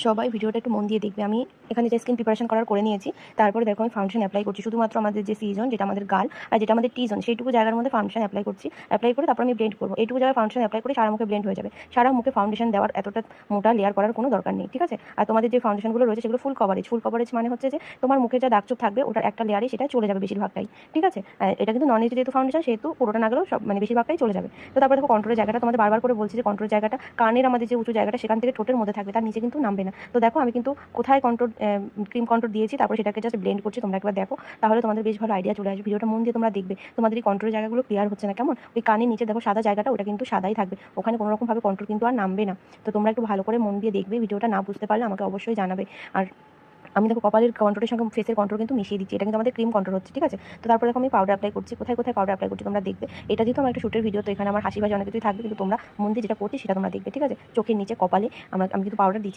সবাই ভিডিওটা একটু মন দিয়ে দেখবে। আমি এখানে যে স্কিন প্রিপারেশন করে নিয়েছি। তারপরে দেখো আমি ফাউন্ডেশন অ্যাপ্লাই করছি। শুধুমাত্র আমাদের যে সি জোন, যেটা আমাদের গাল আর যেটা আমাদের টি জোন, সেইটুকু জায়গার মধ্যে ফাউন্ডেশন অ্যাপ্লাই করছি। অ্যাপ্লাই করে তারপর আমি ব্লেন্ড করবো। এইটুকু জায়গায় ফাউন্ডেশন অ্যাপ্লাই করে সারা মুখে ব্লেন্ড হয়ে যাবে। সারা মুখে ফাউন্ডেশন দেওয়ার এতটা মোটা লেয়ার করার কোনো দরকার নেই, ঠিক আছে? আর তোমাদের যে ফাউন্ডেশনগুলো রয়েছে সেগুলো ফুল কভারেজ মানে হচ্ছে যে তোমার মুখে যা দাগছোপ থাকবে ওটার একটা লেয়ারে সেটা চলে যাবে বেশিরভাগটাই, ঠিক আছে? এটা কিন্তু নন এইচ যেহেতু ফাউন্ডেশন, সেহেতু পুরোটা না গেলেও সব মানে বেশিরভাগটাই চলে যাবে। তো তারপরে দেখো কন্ট্রোলের জায়গাটা তোমাদের বারবার করে বলছি যে কন্ট্রোল জায়গাটা কানের আমাদের যে উঁচু জায়গাটা সেখান থেকে ঠোঁটের মধ্যে থাকবে, তার নিচে কিন্তু নামবে না। তো দেখো আমি কিন্তু কোথায় ক্রিম কন্ট্রোল দিয়েছি, তারপরে সেটাকে জাস্ট ব্লেন্ড করছি। তোমরা একবার দেখো, তাহলে তোমাদের বেশ ভালো আইডিয়া চলে আসবে। ভিডিওটা মন দিয়ে তোমরা দেখবে। তোমাদের এই কন্ট্রোল জায়গাগুলো ক্লিয়ার হচ্ছে না কেমন? ওই কানের নিচে দেখো সাদা জায়গাটা, ওটা কিন্তু সাদাই থাকবে, ওখানে কোনো রকম ভাবে কন্ট্রোল কিন্তু আর নামবে না। তো তোমরা একটু ভালো করে মন দিয়ে দেখবে। ভিডিওটা না বুঝতে পারলে আমাকে অবশ্যই জানাবে। আর আমি দেখো কপালের কন্ট্রোলের সঙ্গে ফেসের কন্ট্রোল কিন্তু মিশিয়ে দিচ্ছি। এটা কিন্তু আমাদের ক্রিম কন্ট্রোল হচ্ছে, ঠিক আছে? তো তারপরে দেখো আমি পাউডার অ্যাপ্লাই করছি। কোথায় কোথায় পাউডার অ্যাপ্লাই করছি তোমরা দেখবে। এটা যেহেতু আমার একটা শুটের ভিডিও, তো এখানে আমার হাসি বাজি অনেক কিছুই থাকবে, কিন্তু তোমরা মন দিয়ে যেটা করছি সেটা তোমরা দেখবে, ঠিক আছে? চোখের নিচে, কপালে আমি কিন্তু পাউডার দিচ্ছি।